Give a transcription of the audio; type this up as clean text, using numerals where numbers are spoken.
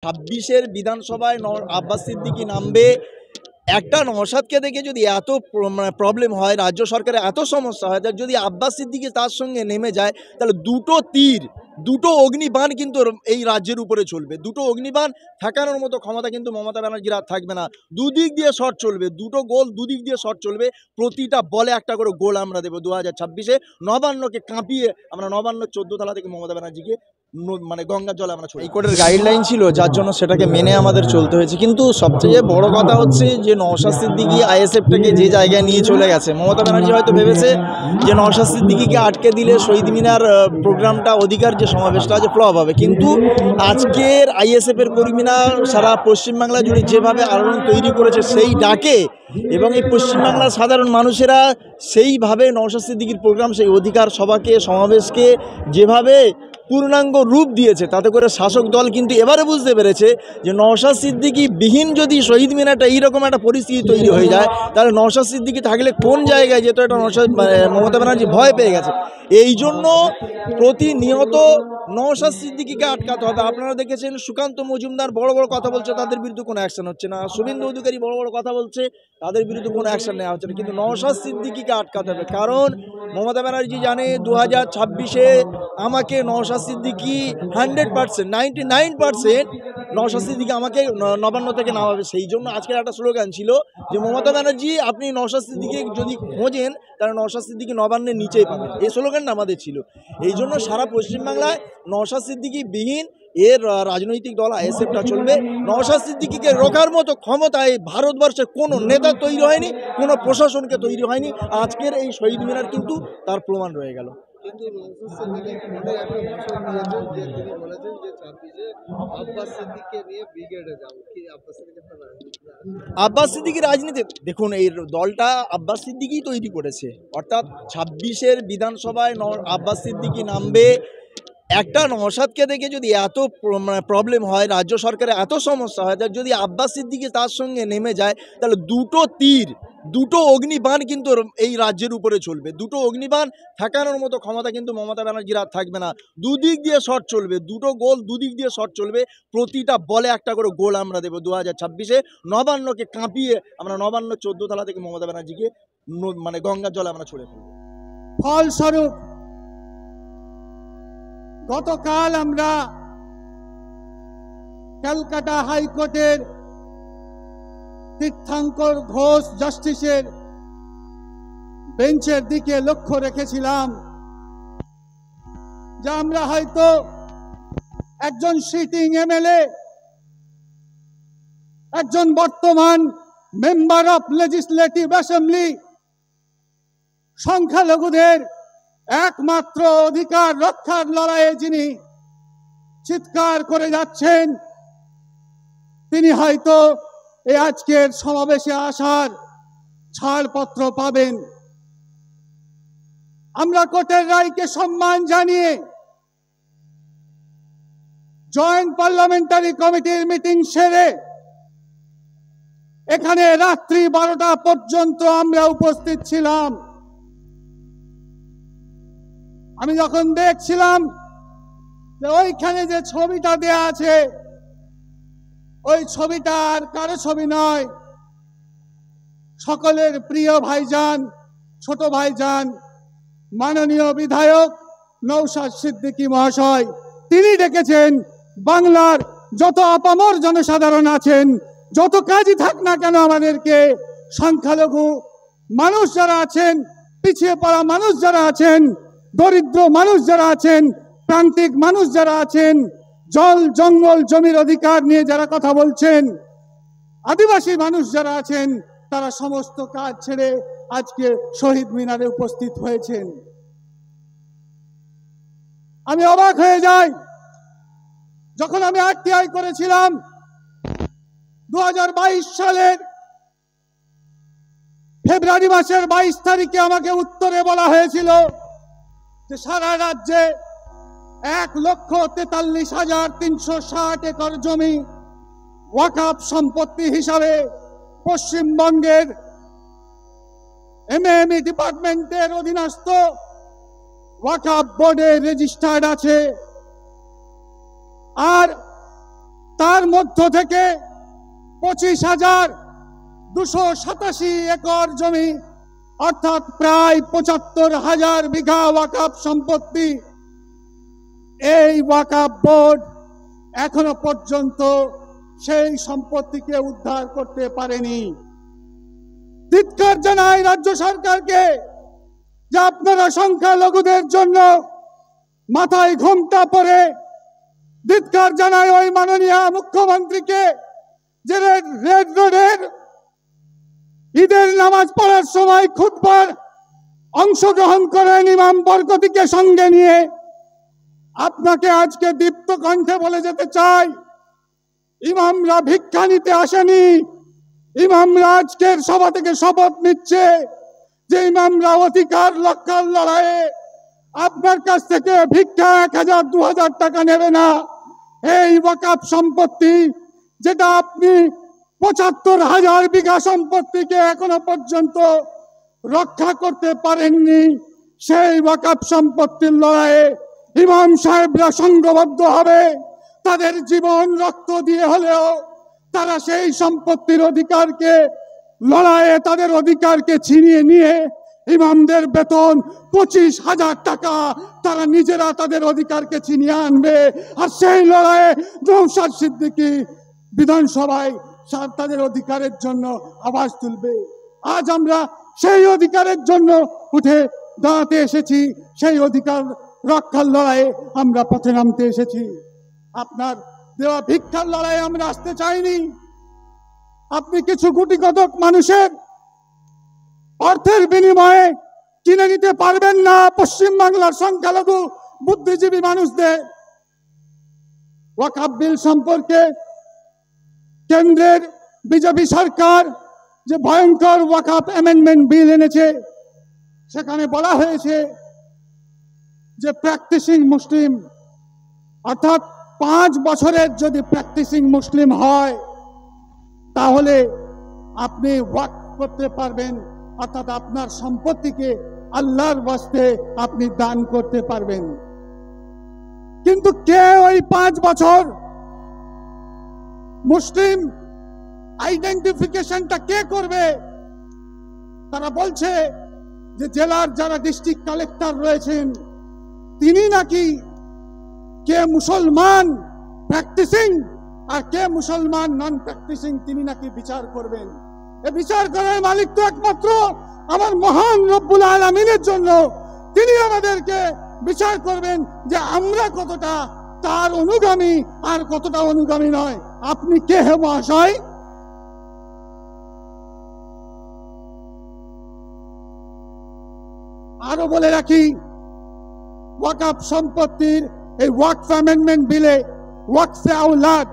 26-এর বিধানসভায় আব্বাস সিদ্দিকী নামবে। একটা নওশাদকে দেখে যদি এত প্রবলেম হয়, রাজ্য সরকারের এত সমস্যা হয়, তাহলে যদি আব্বাস সিদ্দিকী তার সঙ্গে নেমে যায়, তাহলে দুটো অগ্নিবাণ কিন্তু এই রাজ্যের উপরে চলবে। দুটো অগ্নিবাণ ঠেকানোর মতো ক্ষমতা কিন্তু মমতা ব্যানার্জির আর থাকবে না। দুদিক দিয়ে শট চলবে, দুটো গোল দুদিক দিয়ে শট চলবে। প্রতিটা বলে একটা করে গোল আমরা দেবো 2026-এ। নবান্নকে কাঁপিয়ে আমরা নবান্ন 14 তলা থেকে মমতা ব্যানার্জিকে গঙ্গার জলে আমরা ছড়ি। হাইকোর্টের গাইডলাইন ছিল, যার জন্য সেটাকে মেনে আমাদের চলতে হয়েছে। কিন্তু সবচেয়ে বড় কথা হচ্ছে যে নওশাদ সিদ্দিকী আইএসএফটাকে যে জায়গায় নিয়ে চলে গেছে, মমতা ব্যানার্জি হয়তো ভেবেছে যে নওশাদ সিদ্দিকীকে আটকে দিলে শহীদ মিনার প্রোগ্রামটা, অধিকার যে সমাবেশটা আছে, ফ্লপ হবে। কিন্তু আজকের আইএসএফের কর্মীরা সারা পশ্চিমবাংলা জুড়ে যেভাবে আলোড়ন তৈরি করেছে সেই ডাকে, এবং এই পশ্চিমবাংলার সাধারণ মানুষেরা সেইভাবে নওশাদ সিদ্দিকীর প্রোগ্রাম, সেই অধিকার সভাকে, সমাবেশকে যেভাবে পূর্ণাঙ্গ রূপ দিয়েছে, তাতে করে শাসক দল কিন্তু এবারে বুঝতে পেরেছে যে নওশাদ সিদ্দিকী বিহীন যদি শহীদ মিনারটা এইরকম একটা পরিস্থিতি তৈরি হয়ে যায়, তাহলে নওশাদ সিদ্দিকী থাকলে কোন জায়গায় যেত, এটা মমতা ব্যানার্জি ভয় পেয়ে গেছে। এই জন্য প্রতিনিয়ত নওশাদ সিদ্দিকীকে আটকাতে হবে। আপনারা দেখেছেন সুকান্ত মজুমদার বড় বড় কথা বলছে, তাদের বিরুদ্ধে কোনো অ্যাকশন হচ্ছে না। শুভেন্দু অধিকারী বড় বড় কথা বলছে, তাদের বিরুদ্ধে কোনো অ্যাকশন নেওয়া হচ্ছে না। কিন্তু নওশাদ সিদ্দিকীকে আটকাতে হবে, কারণ মমতা ব্যানার্জি জানে 2026-এ আমাকে নওশাদ সিদ্দিকী 100%, 99% নওশাদ সিদ্দিকী আমাকে নবান্ন থেকে নামাবে। সেই জন্য আজকের একটা স্লোগান ছিল যে মমতা ব্যানার্জি, আপনি নওশাদ সিদ্দিকী যদি খোঁজেন, তাহলে নওশাদ সিদ্দিকী নবান্নের নিচেই পাবেন। এই স্লোগানটা আমাদের ছিল। এই জন্য সারা পশ্চিমবাংলায় নওশাদ সিদ্দিকী বিহীন এর রাজনৈতিক দল আইএসএফটা চলবে। নওশাদ সিদ্দিকীকে রোখার মতো ক্ষমতা এই ভারতবর্ষের কোনো নেতা তৈরি হয়নি, কোনো প্রশাসনকে তৈরি হয়নি। আজকের এই শহীদ মিনার কিন্তু তার প্রমাণ রয়ে গেল। কিন্তু নওশাদ সিদ্দিকী ফোনে একটা ভাষণ দিয়েছেন যে তিনি বলেছেন যে 26-এ আব্বাস সিদ্দিকীকে নিয়ে ব্রিগেডে যাব। কি আব্বাস সিদ্দিকী আব্বাস সিদ্দিকী রাজনীতি দেখুন, এই দলটা আব্বাস সিদ্দিকী তৈরি করেছে। অর্থাৎ 26-এর বিধানসভায় আব্বাস সিদ্দিকী নামবে। একটা নওশাদকে দেখে যদি এত প্রবলেম হয়, রাজ্য সরকারের এত সমস্যা হয়, তাহলে যদি আব্বাস সিদ্দিকী তার সঙ্গে নেমে যায়, তাহলে দুটো অগ্নিবাণ কিন্তু এই রাজ্যের উপরে চলবে। দুটো অগ্নিবাণ ঠেকানোর মতো ক্ষমতা কিন্তু মমতা ব্যানার্জির আর থাকবে না। দুদিক দিয়ে শট চলবে, দুটো গোল দুদিক দিয়ে শট চলবে। প্রতিটা বলে একটা করে গোল আমরা দেবো 2026-এ। নবান্নকে কাঁপিয়ে আমরা নবান্ন 14 তলা থেকে মমতা ব্যানার্জিকে গঙ্গার জলে আমরা ছড়ে ফেলবো। ফলস্বরূপ গতকাল আমরা ক্যালকাটা হাইকোর্টের তীর্থঙ্কর ঘোষ জাস্টিসের বেঞ্চের দিকে লক্ষ্য রেখেছিলাম যে আমরা হয়তো একজন সিটিং এমএলএ, একজন বর্তমান মেম্বার অফ লেজিসলেটিভ অ্যাসেম্বলি, সংখ্যালঘুদের একমাত্র অধিকার রক্ষার লড়াইয়ে যিনি চিৎকার করে যাচ্ছেন, তিনি হয়তো এই আজকের সমাবেশে আসার ছাড়পত্র পাবেন। আমরা কোর্টের রায়কে সম্মান জানিয়ে জয়েন্ট পার্লামেন্টারি কমিটির মিটিং সেরে এখানে রাত্রি 12টা পর্যন্ত আমরা উপস্থিত ছিলাম। আমি যখন দেখছিলাম যে ওইখানে যে ছবিটা দেয়া আছে, ওই ছবিটা আর কারো ছবি নয়, সকলের প্রিয় ভাইজান, ছোট ভাইজান, মাননীয় বিধায়ক নওশাদ সিদ্দিকী মহাশয়। তিনি ডেকেছেন বাংলার যত আপামর জনসাধারণ আছেন, যত কাজই থাক না কেন আমাদেরকে, সংখ্যালঘু মানুষ যারা আছেন, পিছিয়ে পড়া মানুষ যারা আছেন, দরিদ্র মানুষ যারা আছেন, প্রান্তিক মানুষ যারা আছেন, জল জঙ্গল জমির অধিকার নিয়ে যারা কথা বলছেন, আদিবাসী মানুষ যারা আছেন, তারা সমস্ত কাজ ছেড়ে আজকে শহীদ মিনারে উপস্থিত হয়েছেন। আমি অবাক হয়ে যাই, যখন আমি আরটিআই করেছিলাম 2022 সালের ফেব্রুয়ারি মাসের 22 তারিখে আমাকে উত্তরে বলা হয়েছিল যে সারা রাজ্যে 1,43,360 একর জমি ওয়াকফ সম্পত্তি হিসাবে পশ্চিমবঙ্গের এমএমই ডিপার্টমেন্টের অধীনস্থ ওয়াকফ বোর্ডে রেজিস্টার্ড আছে। আর তার মধ্য থেকে 25,287 একর জমি অর্থাৎ প্রায় 75,000 বিঘা ওয়াকফ সম্পত্তি এই ওয়াকফ বোর্ড এখনো পর্যন্ত সেই সম্পত্তিকে উদ্ধার করতে পারেনি। ধিক্কার জানাই রাজ্য সরকারকে যে আপনারা সংখ্যালঘুদের জন্য মাথায় ঘোমটা পরে, ধিক্কার জানাই ওই মাননীয় মুখ্যমন্ত্রীকে যে রেড রোডের ঈদের নামাজ পড়ার সময় খুতবার অংশগ্রহণ করেন ইমাম বরকতিকে সঙ্গে নিয়ে। আপনাকে আজকে দীপ্ত কণ্ঠে বলে যেতে চাই, ইমামরা ভিক্ষা নিতে আসেনি। ইমামরা আজকের সভা থেকে শপথ নিচ্ছে যে ইমামরা অধিকার রক্ষার লড়াইয়ে আপনার কাছ থেকে ভিক্ষা 1,000 2,000 টাকা নেবে না। এই ওয়াকফ সম্পত্তি যেটা আপনি 75,000 বিঘা সম্পত্তিকে এখনো পর্যন্ত রক্ষা করতে পারেননি, সেই ওয়াকফ সম্পত্তির লড়াইয়ে ইমাম সাহেবরা সংঘবদ্ধ হবে। তাদের জীবন রক্ত দিয়ে হলেও তারা সেই সম্পত্তির অধিকারকে লড়াইয়ে তাদের অধিকারকে ছিনিয়ে নিয়ে ইমামদের বেতন 25,000 টাকা তারা নিজেরা তাদের অধিকারকে ছিনিয়ে আনবে। আর সেই লড়াইয়ে নওশাদ সিদ্দিকী বিধানসভায় তাদের অধিকারের জন্য আওয়াজ তুলবে। আজ আমরা সেই অধিকারের জন্য উঠে দাঁড়াতে এসেছি, সেই অধিকার রক্ষার লড়াইয়ে আমরা পথে নামতে এসেছি। আপনার দেওয়া ভিক্ষার লড়াইয়ে আমরা আসতে চাইনি। আপনি কিছু কোটি কতক মানুষের অর্থের বিনিময়ে কিনে নিতে পারবেন না পশ্চিম বাংলার সংখ্যালঘু বুদ্ধিজীবী মানুষদের। ওয়াকফ বিল সম্পর্কে কেন্দ্রের বিজেপি সরকার যে ভয়ঙ্কর ওয়াকফ অ্যামেন্ডমেন্ট বিল এনেছে, সেখানে বলা হয়েছে যে প্র্যাকটিসিং মুসলিম অর্থাৎ 5 বছরের যদি প্র্যাকটিসিং মুসলিম হয় তাহলে আপনি ওয়াকফ করতে পারবেন, অর্থাৎ আপনার সম্পত্তিকে আল্লাহর ওয়াস্তে আপনি দান করতে পারবেন। কিন্তু কে ওই 5 বছর মুসলিম আইডেন্টিফিকেশনটা কে করবে? তারা বলছে যে জেলার যারা ডিস্ট্রিক্ট কালেক্টর রয়েছেন তিনি নাকি কে মুসলমান প্র্যাকটিসিং আর কে মুসলমান নন প্র্যাকটিসিং তিনি নাকি বিচার করবেন। এই বিচার করার মালিক তো একমাত্র আমার মহান রব্বুল আলামিনের জন্য। তিনি আমাদেরকে বিচার করবেন যে আমরা কতটা তার অনুগামী আর কতটা অনুগামী নয়। আপনি কে হে মহাশয়? আরো বলে রাখি, ওয়াকফ সম্পত্তির এই ওয়াকফ অ্যামেন্ডমেন্ট বিলে ওয়াকফে আওলাদ